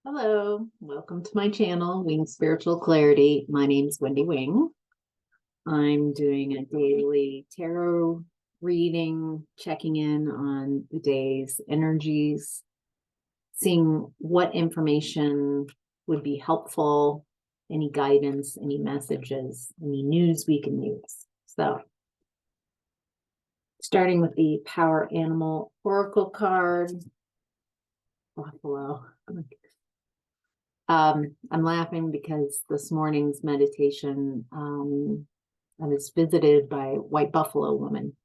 Hello, welcome to my channel, Wing Spiritual Clarity. My name's Wendy Wing. I'm doing a daily tarot reading, checking in on the day's energies, seeing what information would be helpful, any guidance, any messages, any news we can use. So, starting with the Power Animal Oracle card, Buffalo. I'm laughing because this morning's meditation, I was visited by white buffalo woman.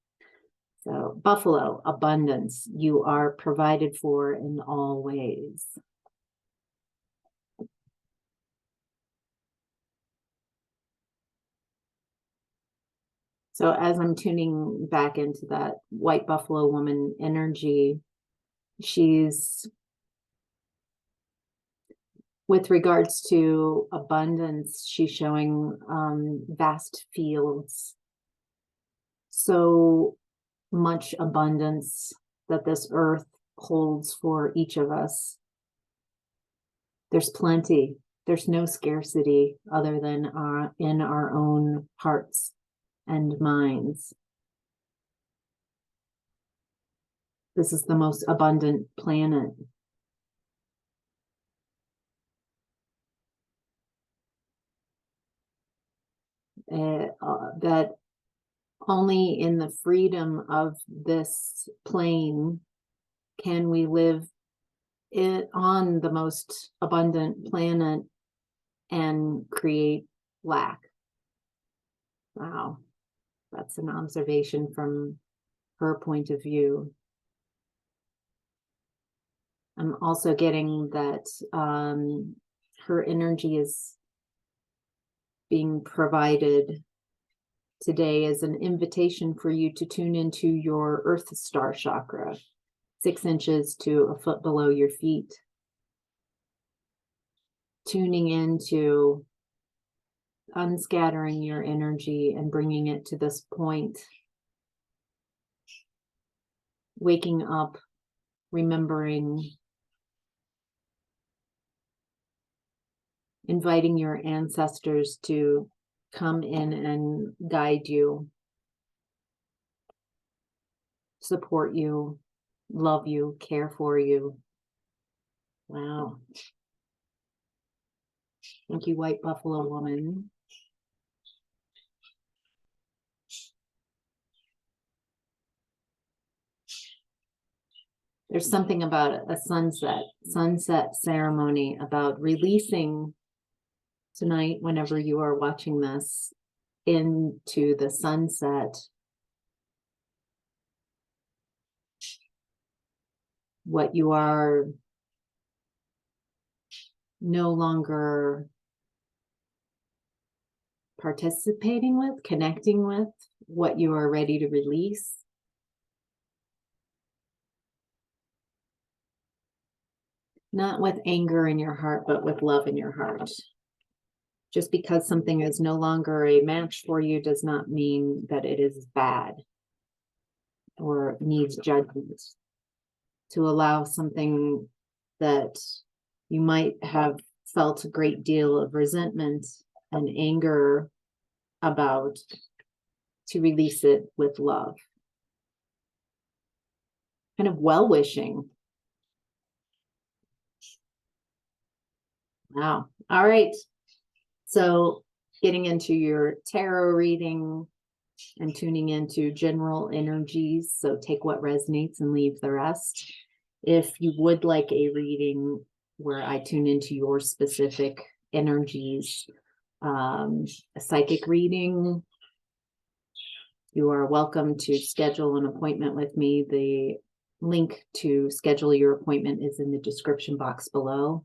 So, buffalo, abundance, you are provided for in all ways. So, as I'm tuning back into that white buffalo woman energy, she's, with regards to abundance, she's showing vast fields. So much abundance that this earth holds for each of us. There's plenty. There's no scarcity other than in our own hearts and minds. This is the most abundant planet. That only in the freedom of this plane can we live on the most abundant planet and create lack. Wow, that's an observation from her point of view. I'm also getting that her energy is being provided today as an invitation for you to tune into your Earth Star chakra, 6 inches to a foot below your feet. Tuning into unscattering your energy and bringing it to this point. Waking up, remembering, inviting your ancestors to come in and guide you, support you, love you, care for you. Wow. Thank you, white buffalo woman. There's something about a sunset ceremony, about releasing tonight, whenever you are watching this, into the sunset, what you are no longer participating with, connecting with, what you are ready to release. Not with anger in your heart, but with love in your heart. Just because something is no longer a match for you does not mean that it is bad or needs judgment. To allow something that you might have felt a great deal of resentment and anger about, to release it with love. Kind of well-wishing. Wow. All right. So getting into your tarot reading and tuning into general energies. So take what resonates and leave the rest. If you would like a reading where I tune into your specific energies, a psychic reading, you are welcome to schedule an appointment with me. The link to schedule your appointment is in the description box below.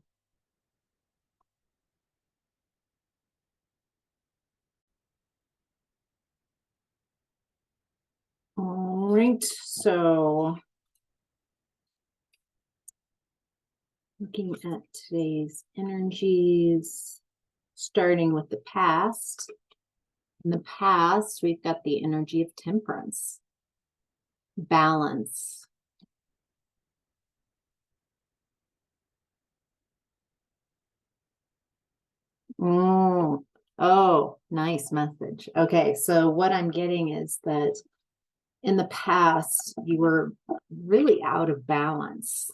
All right, so looking at today's energies, starting with the past. In the past, we've got the energy of temperance, balance, Mm. Oh, nice message. Okay, so what I'm getting is that in the past, you were really out of balance.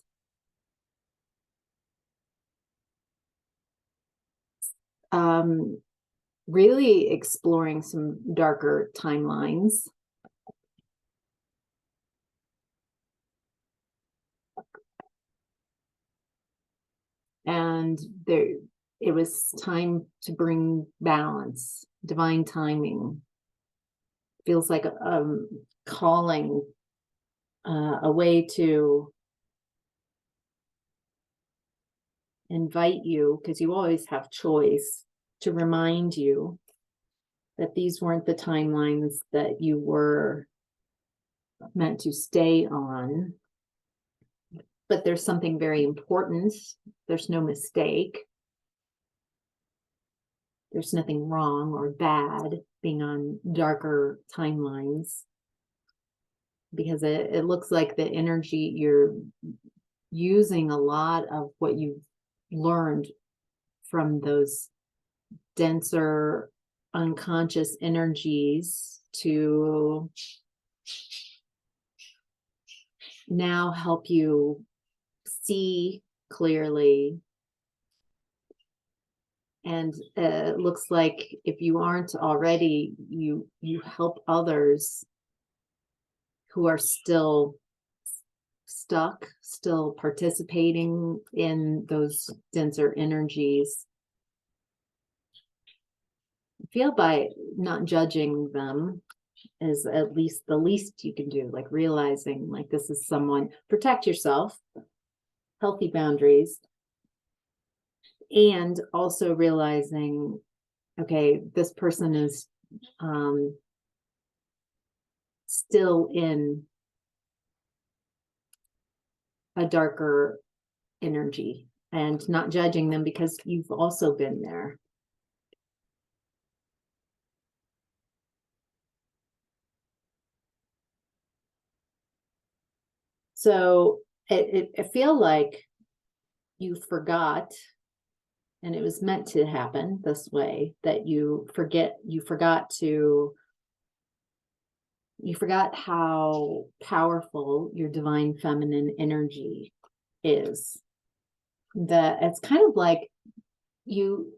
Um, really exploring some darker timelines. And there, it was time to bring balance, divine timing. Feels like a calling, a way to invite you, because you always have choice, to remind you that these weren't the timelines that you were meant to stay on. But there's something very important. There's no mistake. There's nothing wrong or bad being on darker timelines, because it looks like the energy, you're using a lot of what you've learned from those denser unconscious energies to now help you see clearly. And it looks like if you aren't already, you help others who are still stuck, still participating in those denser energies. I feel by not judging them is at least the least you can do, like realizing like this is someone, protect yourself, healthy boundaries, and also realizing, okay, this person is still in a darker energy, and not judging them because you've also been there. So I feel like you forgot, and it was meant to happen this way, that you forgot how powerful your divine feminine energy is. That it's kind of like you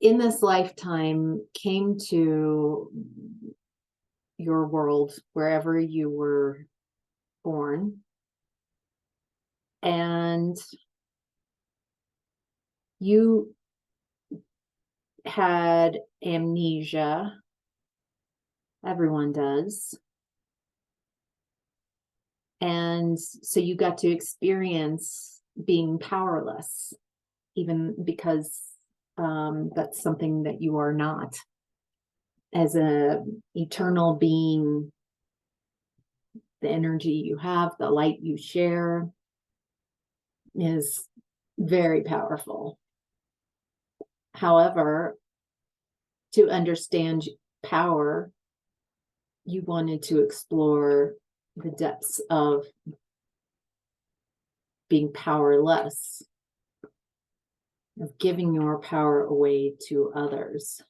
in this lifetime came to your world wherever you were born, and you had amnesia. Everyone does. And so you got to experience being powerless, even because that's something that you are not. As a eternal being, the energy you have, the light you share is very powerful. However, to understand power, you wanted to explore the depths of being powerless, of giving your power away to others.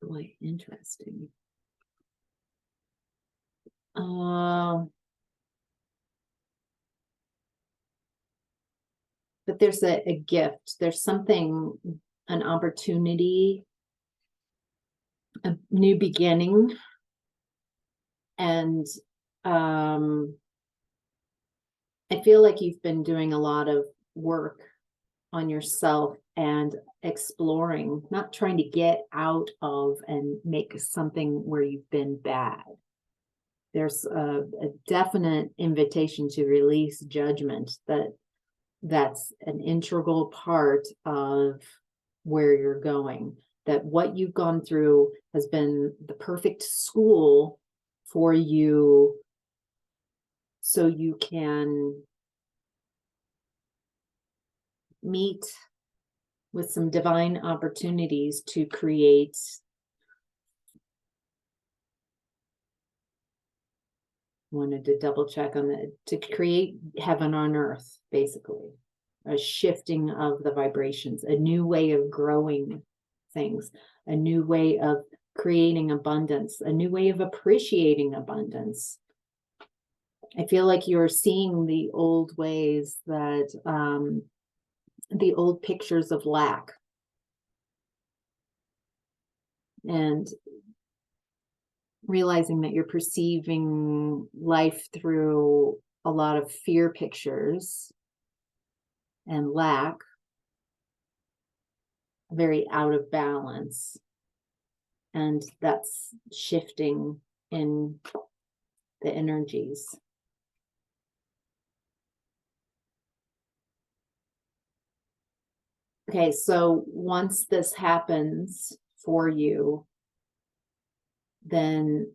Boy, interesting. But there's a gift. There's something, an opportunity, a new beginning. And I feel like you've been doing a lot of work on yourself and exploring, not trying to get out of and make something where you've been bad. There's a definite invitation to release judgment, that's an integral part of where you're going, that what you've gone through has been the perfect school for you, so you can meet with some divine opportunities to create Wanted to double check on that, to create heaven on earth, basically. A shifting of the vibrations, a new way of growing things, a new way of creating abundance, a new way of appreciating abundance. I feel like you're seeing the old ways that, the old pictures of lack. And realizing that you're perceiving life through a lot of fear pictures and lack, very out of balance. And that's shifting in the energies. Okay, so once this happens for you, then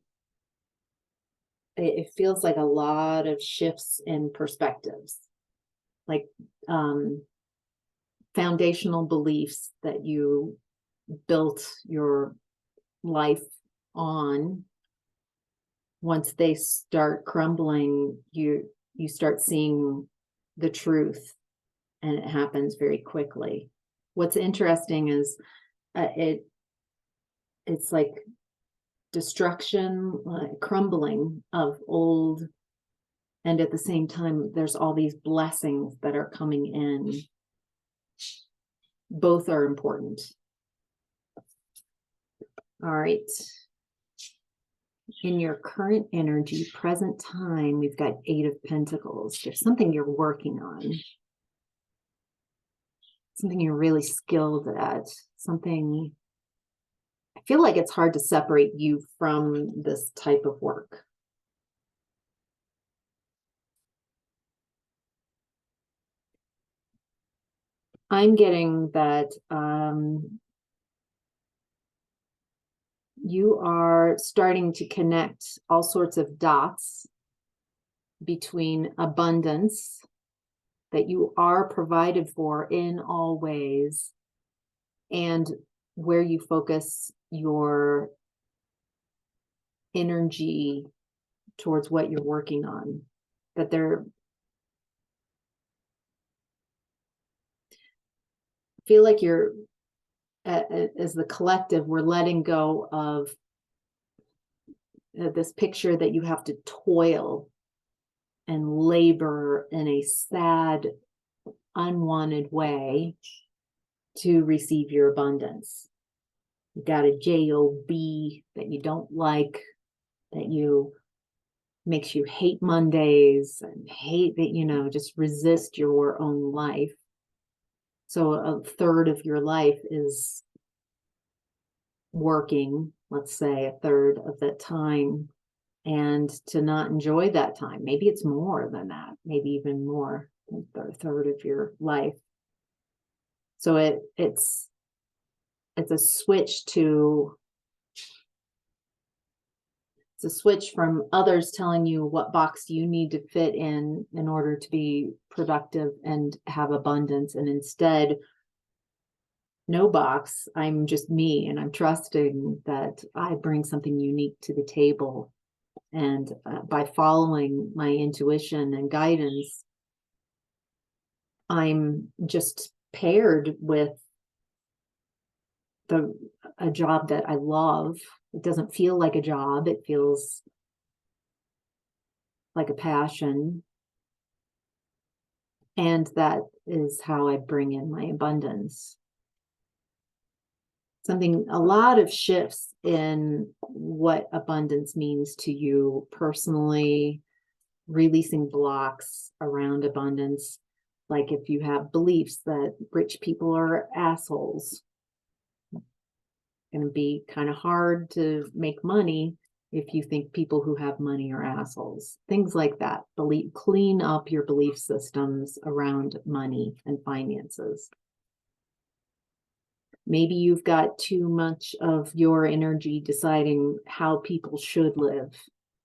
it feels like a lot of shifts in perspectives, like foundational beliefs that you built your life on. Once they start crumbling, you start seeing the truth, and it happens very quickly. What's interesting is it's like destruction, crumbling of old, and at the same time there's all these blessings that are coming in. Both are important. All right, in your current energy, present time, we've got 8 of Pentacles. There's something you're working on, something you're really skilled at, something. I feel like it's hard to separate you from this type of work. I'm getting that you are starting to connect all sorts of dots between abundance, that you are provided for in all ways, and where you focus your energy towards what you're working on. That there, I feel like you're, as the collective, we're letting go of this picture that you have to toil and labor in a sad, unwanted way to receive your abundance. You got a job that you don't like, that makes you hate Mondays and hate that, just resist your own life. So a third of your life is working, let's say a third of that time, and to not enjoy that time. Maybe it's more than that, maybe even more than a third of your life. So it's a switch to, it's a switch from others telling you what box you need to fit in order to be productive and have abundance, and instead, no box, I'm just me, and I'm trusting that I bring something unique to the table. And by following my intuition and guidance, I'm just paired with a job that I love. It doesn't feel like a job. It feels like a passion. And that is how I bring in my abundance. A lot of shifts in what abundance means to you personally, releasing blocks around abundance. Like if you have beliefs that rich people are assholes, it's going to be kind of hard to make money if you think people who have money are assholes. Things like that. Clean up your belief systems around money and finances. Maybe you've got too much of your energy deciding how people should live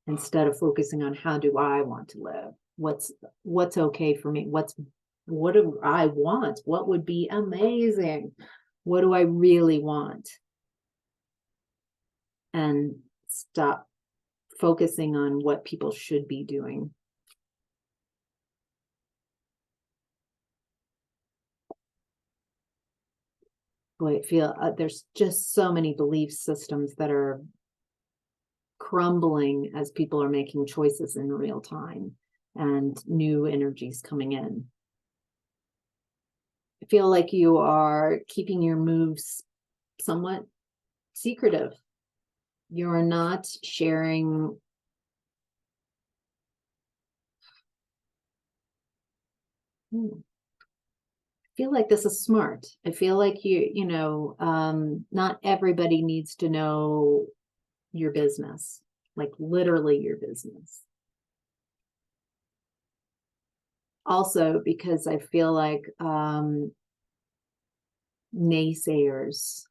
instead of focusing on how do I want to live? What's okay for me? What do I want? What would be amazing? What do I really want? And stop focusing on what people should be doing. Boy, I feel there's just so many belief systems that are crumbling as people are making choices in real time and new energies coming in. I feel like you are keeping your moves somewhat secretive. You're not sharing. I feel like this is smart. I feel like not everybody needs to know your business, like literally your business. Also, because I feel like naysayers,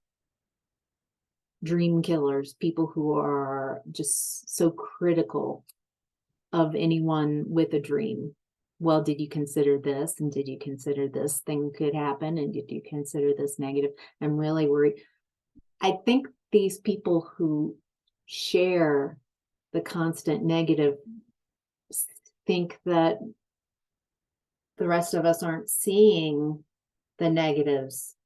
dream killers, people who are just so critical of anyone with a dream. Well, did you consider this? And did you consider this thing could happen? And did you consider this negative? I'm really worried. I think these people who share the constant negative think that the rest of us aren't seeing the negatives.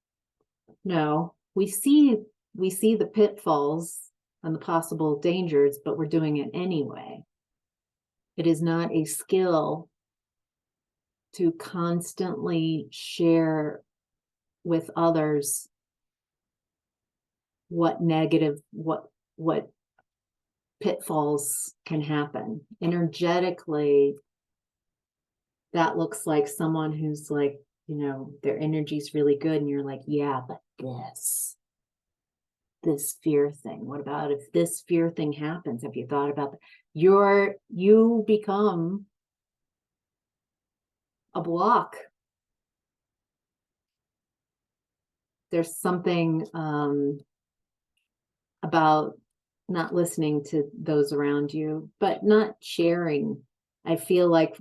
No, we see the pitfalls and the possible dangers, but we're doing it anyway. It is not a skill to constantly share with others what pitfalls can happen. Energetically, that looks like someone who's like, their energy's really good, and you're like, yeah, but this fear thing, what about if this fear thing happens? Have you thought about that? You become a block. There's something about not listening to those around you, but not sharing. I feel like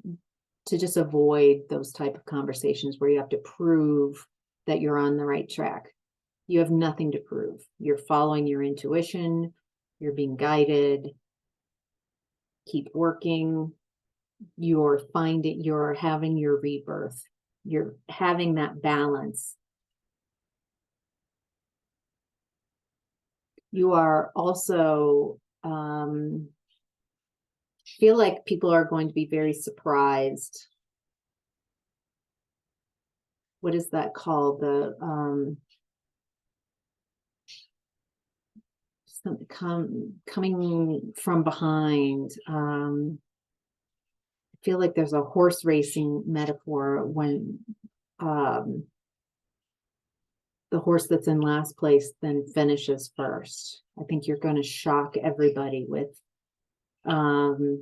to just avoid those type of conversations where you have to prove that you're on the right track. You have nothing to prove. You're following your intuition. You're being guided. Keep working. You're having your rebirth. You're having that balance. You are also, feel like people are going to be very surprised. What is that called? Coming from behind. I feel like there's a horse racing metaphor when the horse that's in last place then finishes first. I think you're going to shock everybody with the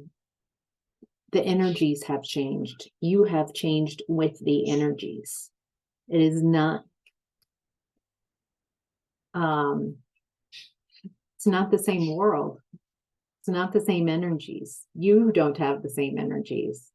energies have changed. You have changed with the energies. It is not it's not the same world. It's not the same energies. You don't have the same energies.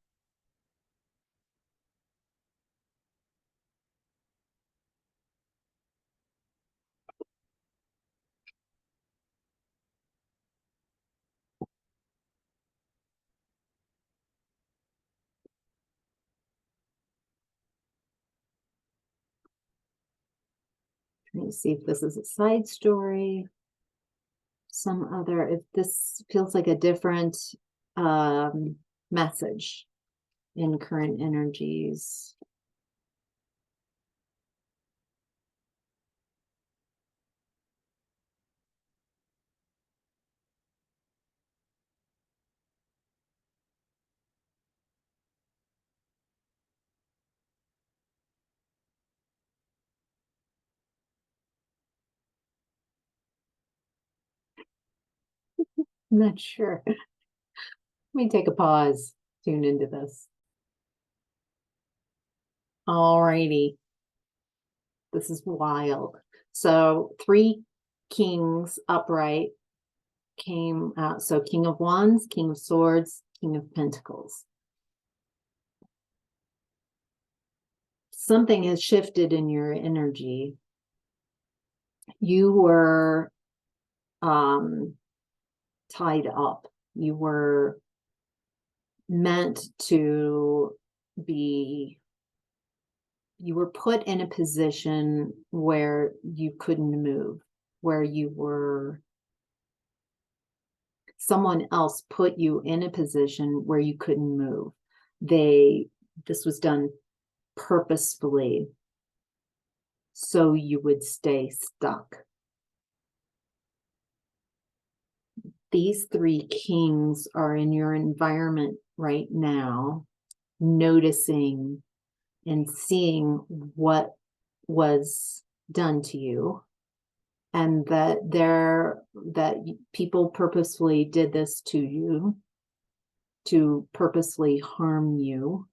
Trying to see if this is a side story. If this feels like a different message in current energies. I'm not sure. Let me take a pause, tune into this. All righty. This is wild. So 3 kings upright came out. So King of Wands, King of Swords, King of Pentacles. Something has shifted in your energy. You were tied up. You were meant to be, you were put in a position where you couldn't move, where you were, someone else put you in a position where you couldn't move. This was done purposefully so you would stay stuck. These three kings are in your environment right now, noticing and seeing what was done to you, and that people purposefully did this to you, to purposely harm you,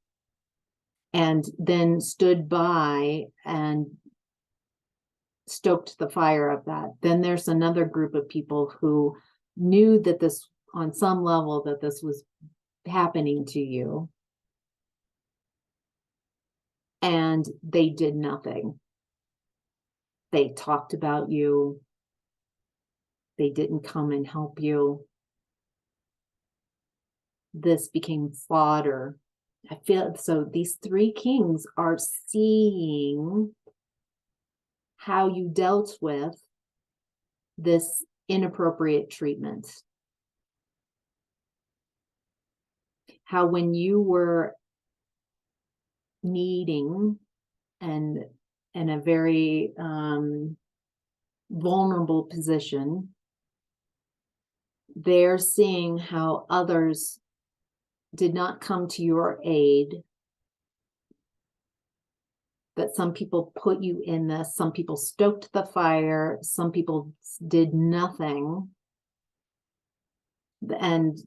and then stood by and stoked the fire of that. Then there's another group of people who knew that this, on some level, that this was happening to you, and they did nothing. They talked about you. They didn't come and help you. This became fodder. I feel so these three kings are seeing how you dealt with this inappropriate treatment. How when you were needing and in a very vulnerable position, they're seeing how others did not come to your aid, that some people put you in this, some people stoked the fire, some people did nothing. And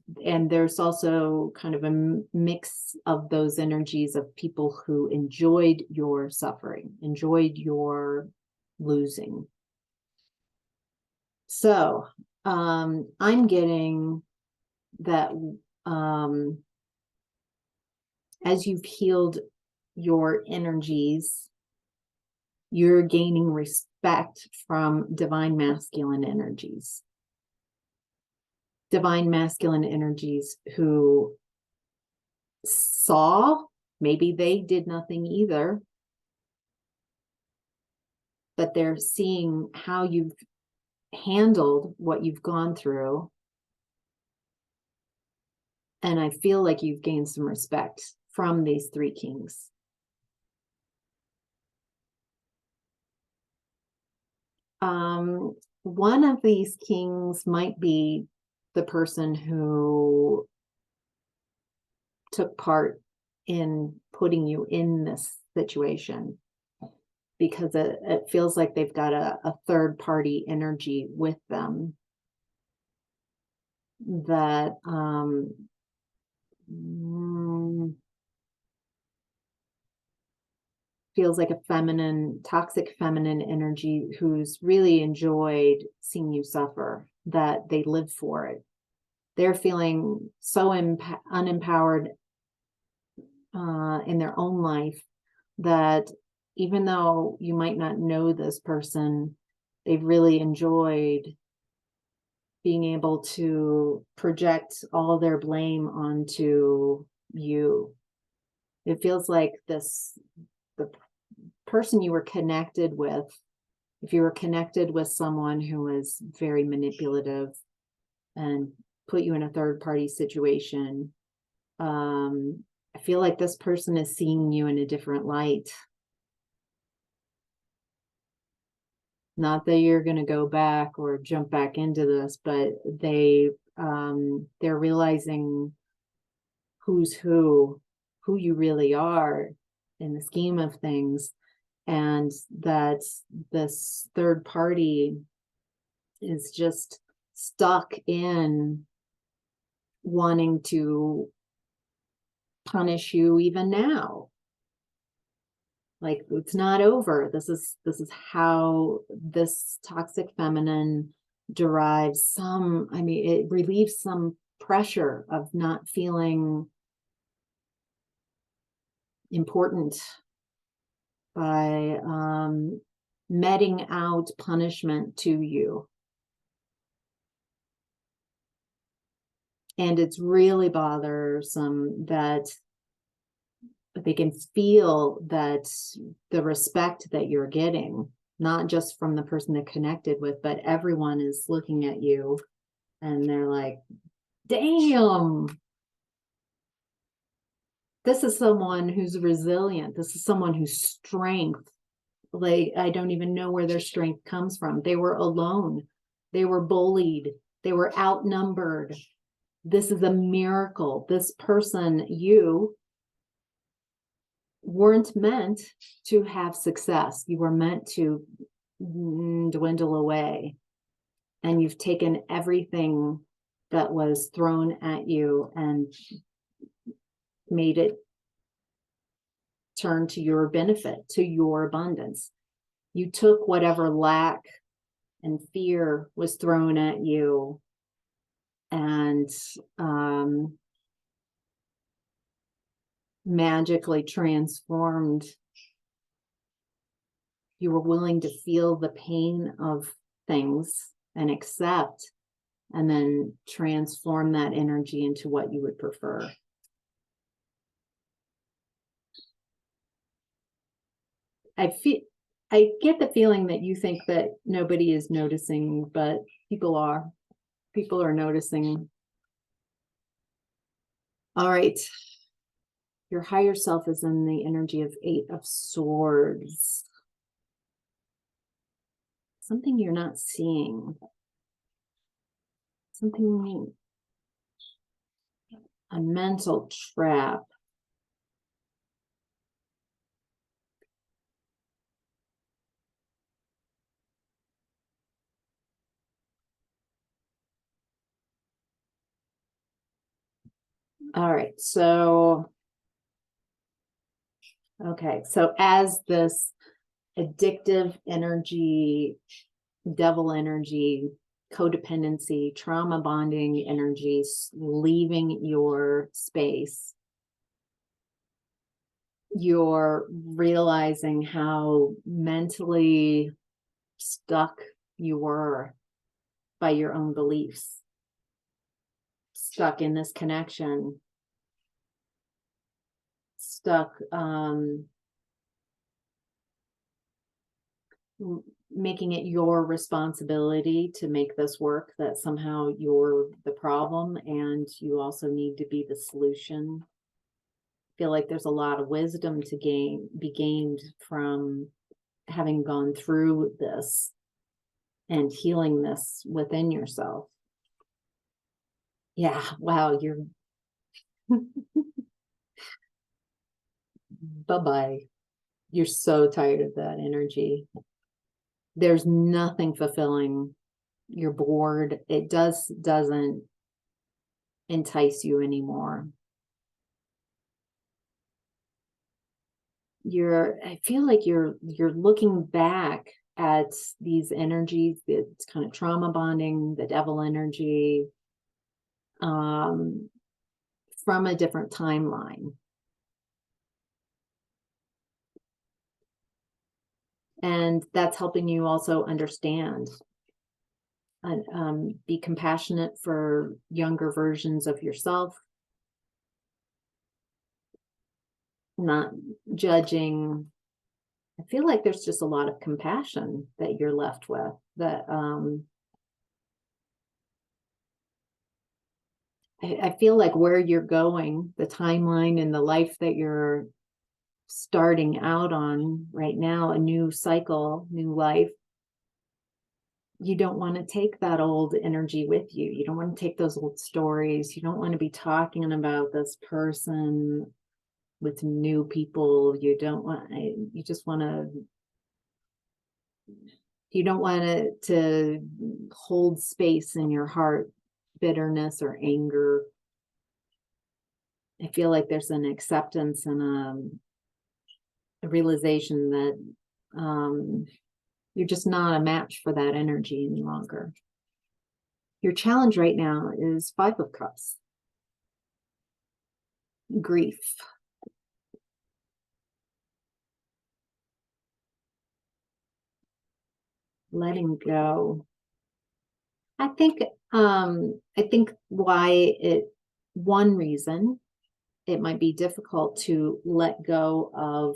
there's also kind of a mix of those energies of people who enjoyed your suffering, enjoyed your losing. So I'm getting that as you've healed your energies, you're gaining respect from divine masculine energies. Divine masculine energies who saw, maybe they did nothing either, but they're seeing how you've handled what you've gone through. And I feel like you've gained some respect from these three kings. One of these kings might be the person who took part in putting you in this situation, because it feels like they've got a third party energy with them that feels like a feminine, toxic feminine energy who's really enjoyed seeing you suffer, that they live for it. They're feeling so unempowered in their own life that even though you might not know this person, they've really enjoyed being able to project all their blame onto you. It feels like the person you were connected with, if you were connected with someone who was very manipulative and put you in a third party situation, I feel like this person is seeing you in a different light. Not that you're going to go back or jump back into this, but they're realizing who's who you really are in the scheme of things, and that this third party is just stuck in wanting to punish you even now. Like, it's not over. This is how this toxic feminine derives some, I mean, it relieves some pressure of not feeling important by meting out punishment to you. And it's really bothersome that they can feel that the respect that you're getting, not just from the person they're connected with, but everyone is looking at you and they're like, damn, this is someone who's resilient. This is someone who's strength. Like, I don't even know where their strength comes from. They were alone. They were bullied. They were outnumbered. This is a miracle. This person, you weren't meant to have success. You were meant to dwindle away. And you've taken everything that was thrown at you and made it turn to your benefit, to your abundance. You took whatever lack and fear was thrown at you and magically transformed. You were willing to feel the pain of things and accept, and then transform that energy into what you would prefer. I get the feeling that you think that nobody is noticing, but people are. People are noticing. All right. Your higher self is in the energy of 8 of Swords. Something you're not seeing. Something, a mental trap. All right, so, okay, so as this addictive energy, devil energy, codependency, trauma bonding energies leaving your space, you're realizing how mentally stuck you were by your own beliefs, stuck in this connection, stuck making it your responsibility to make this work, that somehow you're the problem and you also need to be the solution. I feel like there's a lot of wisdom to be gained from having gone through this and healing this within yourself. Yeah, wow, you're bye-bye. You're so tired of that energy. There's nothing fulfilling. You're bored. It doesn't entice you anymore. I feel like you're looking back at these energies, it's kind of trauma bonding, the devil energy, from a different timeline. And that's helping you also understand and be compassionate for younger versions of yourself, not judging. I feel like there's just a lot of compassion that you're left with, that I feel like where you're going, the timeline and the life that you're starting out on right now, a new cycle, new life, you don't want to take that old energy with you. You don't want to take those old stories. You don't want to be talking about this person with new people. You don't want, you just want to, you don't want to hold space in your heart, bitterness or anger. I feel like there's an acceptance and a realization that you're just not a match for that energy any longer. Your challenge right now is 5 of Cups. Grief. Letting go. I think I think one reason it might be difficult to let go of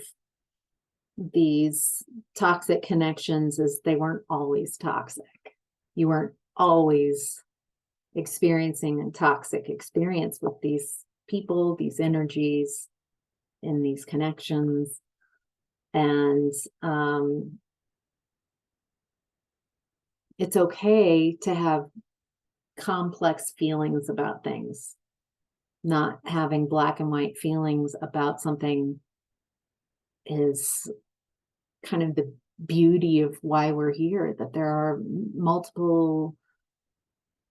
these toxic connections is they weren't always toxic. You weren't always experiencing a toxic experience with these people, these energies, in these connections. And it's okay to have complex feelings about things. Not having black and white feelings about something is kind of the beauty of why we're here, that there are multiple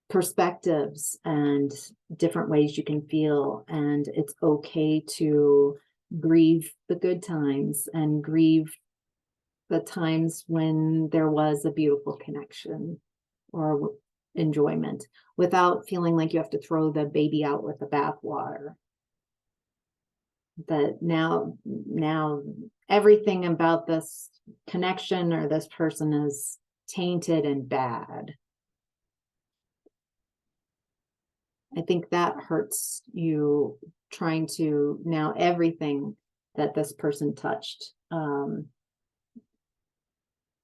perspectives and different ways you can feel, and it's okay to grieve the good times and grieve the times when there was a beautiful connection or enjoyment without feeling like you have to throw the baby out with the bathwater. That now everything about this connection or this person is tainted and bad. I think that hurts you, trying to now everything that this person touched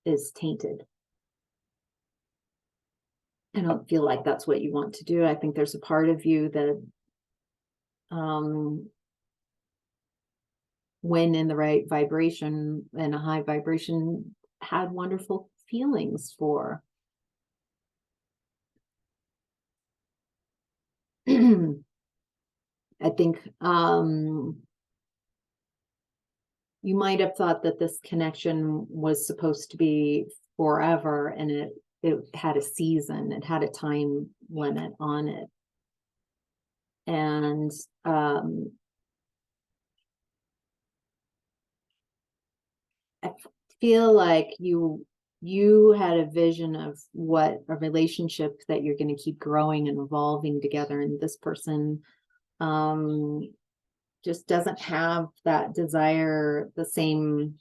is tainted. I don't feel like that's what you want to do. I think there's a part of you that when in the right vibration and a high vibration had wonderful feelings for. I think you might have thought that this connection was supposed to be forever, and it had a season, it had a time limit on it. And I feel like you had a vision of what a relationship that you're going to keep growing and evolving together, and this person just doesn't have that desire, the same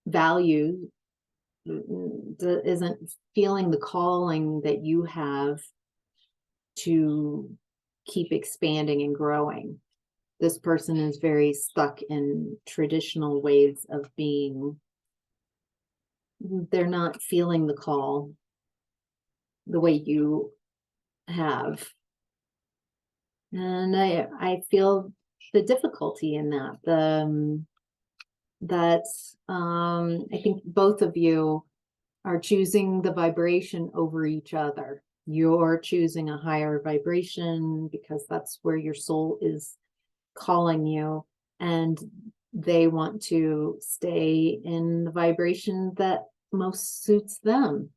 value, isn't feeling the calling that you have to keep expanding and growing. This person is very stuck in traditional ways of being. They're not feeling the call the way you have. And I feel the difficulty in that. I think both of you are choosing the vibration over each other. You're choosing a higher vibration because that's where your soul is calling you, and they want to stay in the vibration that most suits them.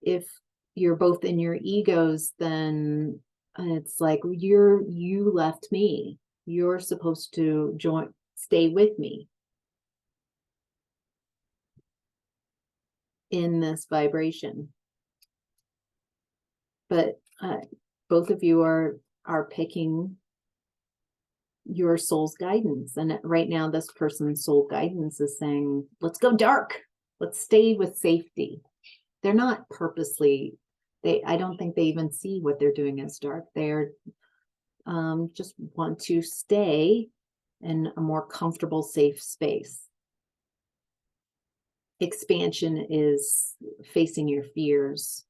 If you're both in your egos, then it's like you left me. You're supposed to stay with me in this vibration. But both of you are picking your soul's guidance. And right now, this person's soul guidance is saying, let's go dark. Let's stay with safety. They're not purposely, I don't think they even see what they're doing as dark. They're just want to stay in a more comfortable, safe space. Expansion is facing your fears,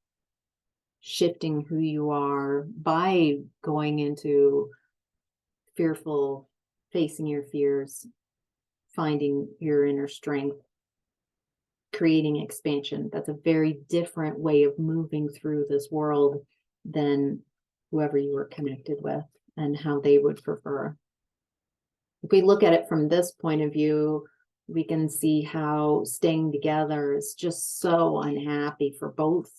shifting who you are by going into fearful, facing your fears, finding your inner strength, creating expansion. That's a very different way of moving through this world than whoever you were connected with and how they would prefer. If we look at it from this point of view, we can see how staying together is just so unhappy for both.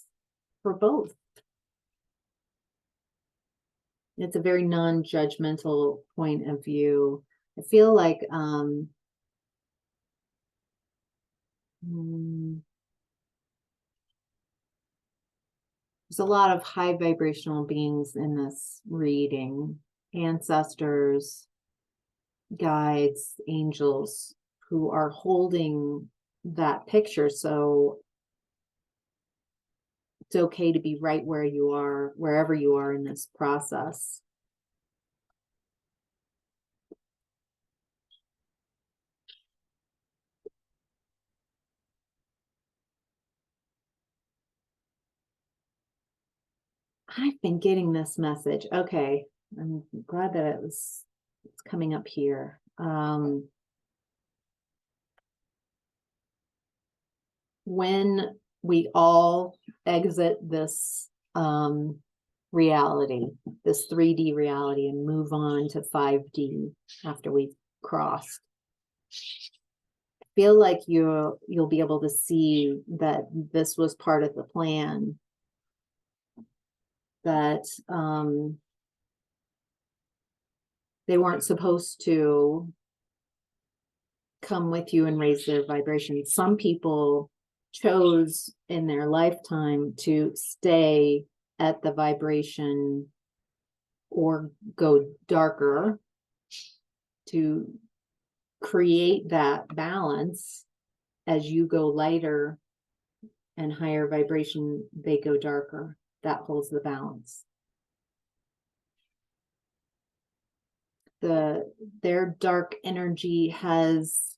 It's a very non-judgmental point of view. I feel like there's a lot of high vibrational beings in this reading, ancestors, guides, angels, who are holding that picture. So it's okay to be right where you are, wherever you are in this process. I've been getting this message. Okay. I'm glad that it's coming up here. When we all exit this reality, this 3D reality, and move on to 5D after we've crossed, I feel like you'll be able to see that this was part of the plan, that they weren't supposed to come with you and raise their vibration. Some people chose in their lifetime to stay at the vibration or go darker to create that balance. As you go lighter and higher vibration, they go darker. That holds the balance. Their dark energy has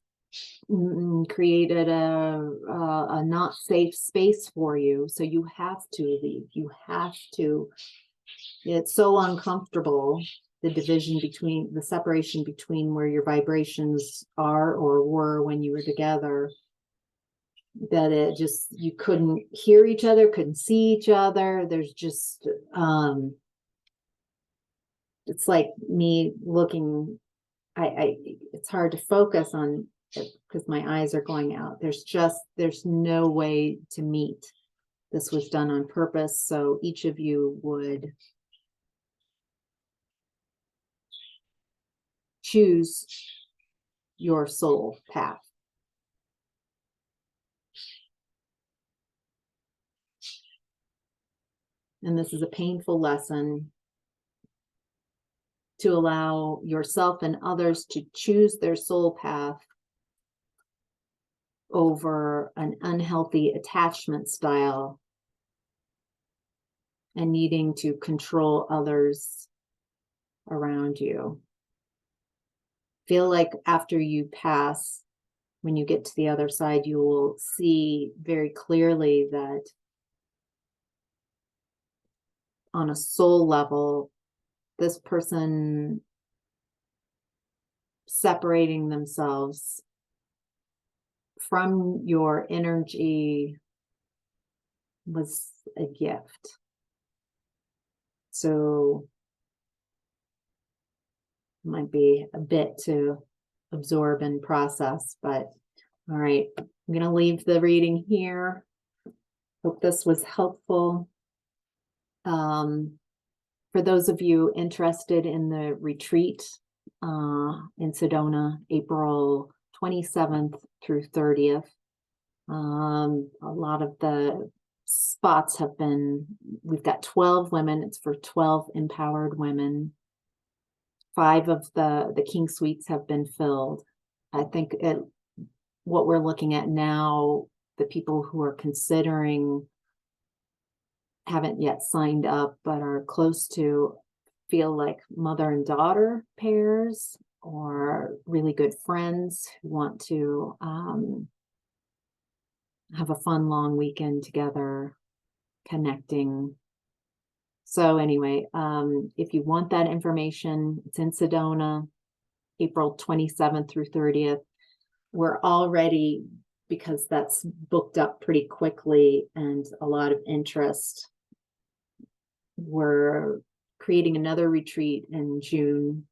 created a not safe space for you, so you have to leave. You have to. It's so uncomfortable, the division between, the separation between where your vibrations are or were when you were together, that it just, you couldn't hear each other, couldn't see each other. There's just it's like me looking, it's hard to focus on it because my eyes are going out. There's no way to meet. This was done on purpose, so each of you would choose your soul path. And this is a painful lesson, to allow yourself and others to choose their soul path over an unhealthy attachment style and needing to control others around you. Feel like after you pass, when you get to the other side, you will see very clearly that on a soul level, this person separating themselves from your energy was a gift. So it might be a bit to absorb and process, but all right, I'm going to leave the reading here. Hope this was helpful. For those of you interested in the retreat in Sedona, April 27th through 30th, a lot of the spots have been, we've got 12 women. It's for 12 empowered women. 5 of the King Suites have been filled. I think what we're looking at now, the people who are considering, haven't yet signed up but are close to, feel like mother and daughter pairs or really good friends who want to have a fun long weekend together, connecting. So anyway, if you want that information, it's in Sedona, April 27th through 30th. We're already, because that's booked up pretty quickly and a lot of interest, we're creating another retreat in June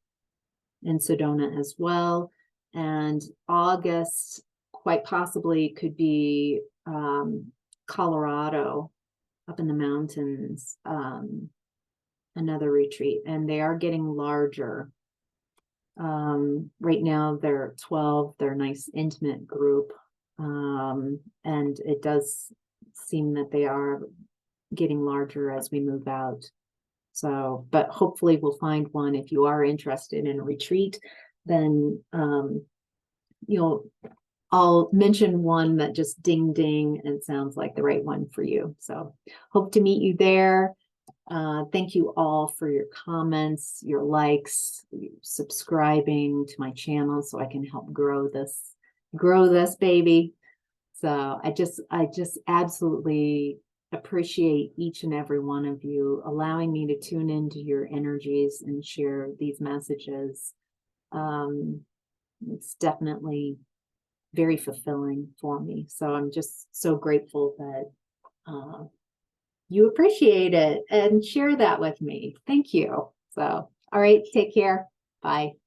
in Sedona as well. And August, quite possibly, could be Colorado, up in the mountains, another retreat. And they are getting larger. Right now they're 12, they're a nice intimate group. And it does seem that they are getting larger as we move out. So, but hopefully we'll find one. If you are interested in a retreat, then you'll I'll mention one that just ding ding and sounds like the right one for you. So hope to meet you there. Thank you all for your comments, your likes, subscribing to my channel so I can help grow this baby. So I just absolutely appreciate each and every one of you allowing me to tune into your energies and share these messages. It's definitely very fulfilling for me. So I'm just so grateful that you appreciate it and share that with me. Thank you. So, all right, take care. Bye.